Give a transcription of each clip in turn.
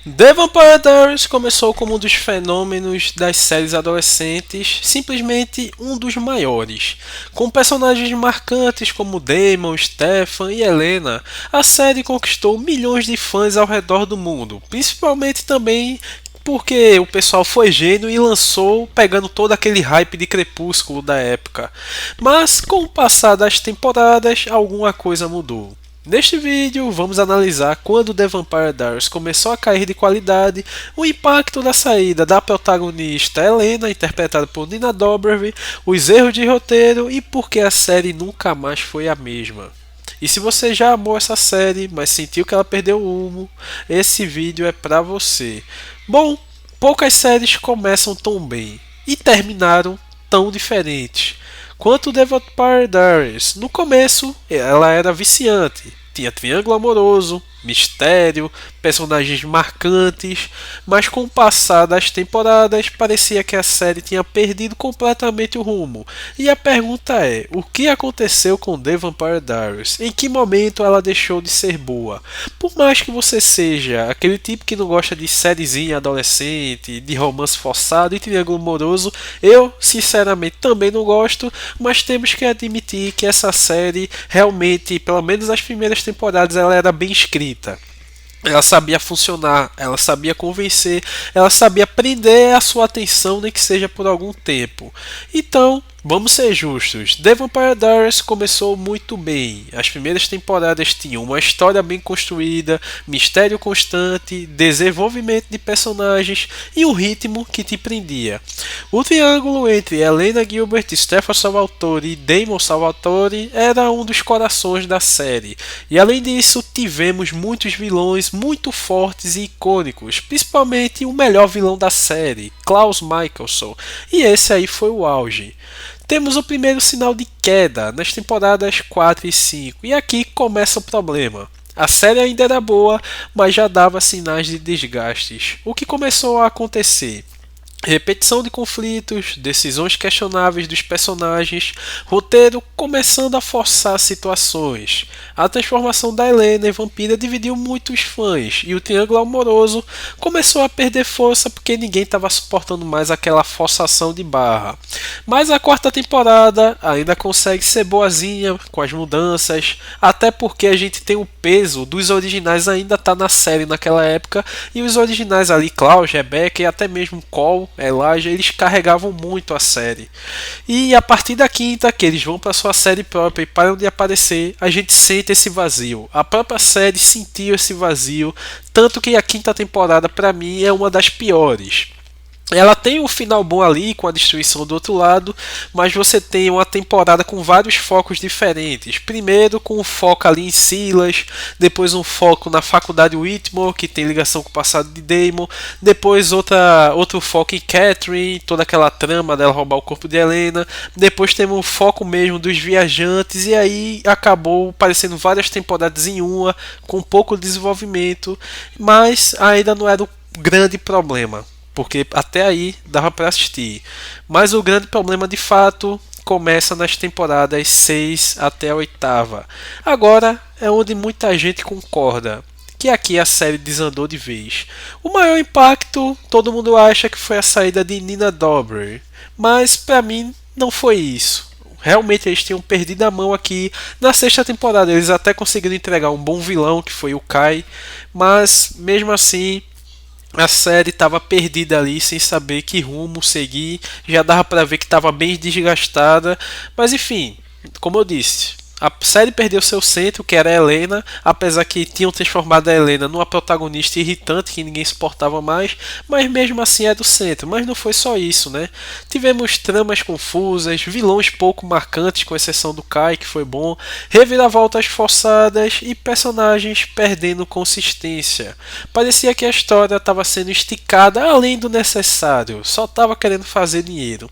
The Vampire Diaries começou como um dos fenômenos das séries adolescentes, simplesmente um dos maiores. Com personagens marcantes como Damon, Stefan e Helena, a série conquistou milhões de fãs ao redor do mundo, principalmente também porque o pessoal foi gênio e lançou pegando todo aquele hype de Crepúsculo da época. Mas com o passar das temporadas, alguma coisa mudou. Neste vídeo, vamos analisar quando The Vampire Diaries começou a cair de qualidade, o impacto da saída da protagonista Helena, interpretada por Nina Dobrev, os erros de roteiro e por que a série nunca mais foi a mesma. E se você já amou essa série, mas sentiu que ela perdeu o rumo, esse vídeo é pra você. Bom, poucas séries começam tão bem e terminaram tão diferentes quanto The Vampire Diaries. No começo, ela era viciante. Tinha triângulo amoroso, mistério, personagens marcantes, mas com o passar das temporadas parecia que a série tinha perdido completamente o rumo. E a pergunta é: o que aconteceu com The Vampire Diaries? Em que momento ela deixou de ser boa? Por mais que você seja aquele tipo que não gosta de sériezinha adolescente, de romance forçado e triângulo amoroso, eu sinceramente também não gosto, mas temos que admitir que essa série realmente, pelo menos as primeiras temporadas, ela era bem escrita. Ela sabia funcionar, ela sabia convencer, ela sabia prender a sua atenção, nem que seja por algum tempo. Então, vamos ser justos, The Vampire Diaries começou muito bem. As primeiras temporadas tinham uma história bem construída, mistério constante, desenvolvimento de personagens e um ritmo que te prendia. O triângulo entre Helena Gilbert, Stefan Salvatore e Damon Salvatore era um dos corações da série. E além disso, tivemos muitos vilões muito fortes e icônicos, principalmente o melhor vilão da série, Klaus Michelson, e esse aí foi o auge. Temos o primeiro sinal de queda nas temporadas 4 e 5, e aqui começa o problema. A série ainda era boa, mas já dava sinais de desgastes. O que começou a acontecer? Repetição de conflitos, decisões questionáveis dos personagens, roteiro começando a forçar situações. A transformação da Helena em vampira dividiu muitos fãs e o triângulo amoroso começou a perder força porque ninguém estava suportando mais aquela forçação de barra. Mas a quarta temporada ainda consegue ser boazinha com as mudanças, até porque a gente tem o peso dos originais ainda tá na série naquela época e os originais ali, Klaus, Rebecca e até mesmo Cole, Elijah, eles carregavam muito a série. E a partir da quinta, que eles vão para sua série própria e param de aparecer, a gente sente esse vazio. A própria série sentiu esse vazio, tanto que a quinta temporada para mim é uma das piores. Ela tem um final bom ali com a destruição do outro lado, mas você tem uma temporada com vários focos diferentes. Primeiro com um foco ali em Silas, depois um foco na faculdade Whitmore, que tem ligação com o passado de Damon, depois outro foco em Catherine, toda aquela trama dela roubar o corpo de Helena, depois temos um foco mesmo dos viajantes, e aí acabou parecendo várias temporadas em uma, com pouco desenvolvimento, mas ainda não era o grande problema, porque até aí dava para assistir. Mas o grande problema de fato começa nas temporadas 6 até a oitava. Agora é onde muita gente concorda que aqui a série desandou de vez. O maior impacto todo mundo acha que foi a saída de Nina Dobrev, mas para mim não foi isso. Realmente eles tinham perdido a mão aqui. Na sexta temporada eles até conseguiram entregar um bom vilão, que foi o Kai, mas mesmo assim a série estava perdida ali, sem saber que rumo seguir. Já dava para ver que estava bem desgastada. Mas enfim, como eu disse, a série perdeu seu centro, que era a Helena, apesar que tinham transformado a Helena numa protagonista irritante que ninguém suportava mais, mas mesmo assim é do centro. Mas não foi só isso, né? Tivemos tramas confusas, vilões pouco marcantes, com exceção do Kai, que foi bom, reviravoltas forçadas e personagens perdendo consistência. Parecia que a história estava sendo esticada além do necessário, só estava querendo fazer dinheiro.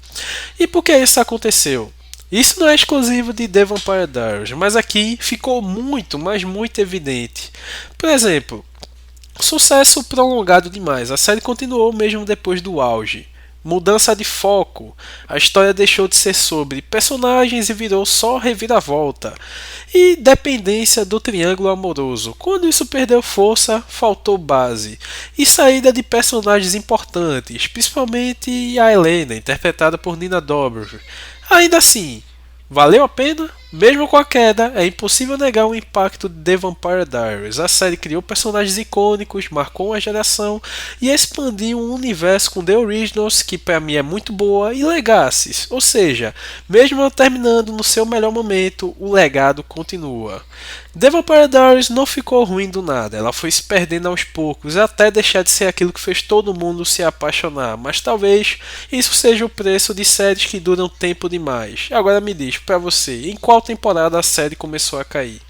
E por que isso aconteceu? Isso não é exclusivo de The Vampire Diaries, mas aqui ficou muito, mas muito evidente. Por exemplo, sucesso prolongado demais. A série continuou mesmo depois do auge. Mudança de foco. A história deixou de ser sobre personagens e virou só reviravolta. E dependência do triângulo amoroso. Quando isso perdeu força, faltou base. E saída de personagens importantes, principalmente a Helena, interpretada por Nina Dobrev. Ainda assim, valeu a pena? Mesmo com a queda, é impossível negar o impacto de The Vampire Diaries. A série criou personagens icônicos, marcou uma geração e expandiu um universo com The Originals, que para mim é muito boa, e Legacies. Ou seja, mesmo terminando no seu melhor momento, o legado continua. The Vampire Diaries não ficou ruim do nada, ela foi se perdendo aos poucos até deixar de ser aquilo que fez todo mundo se apaixonar, mas talvez isso seja o preço de séries que duram tempo demais. Agora me diz, pra você, em qual temporada a série começou a cair?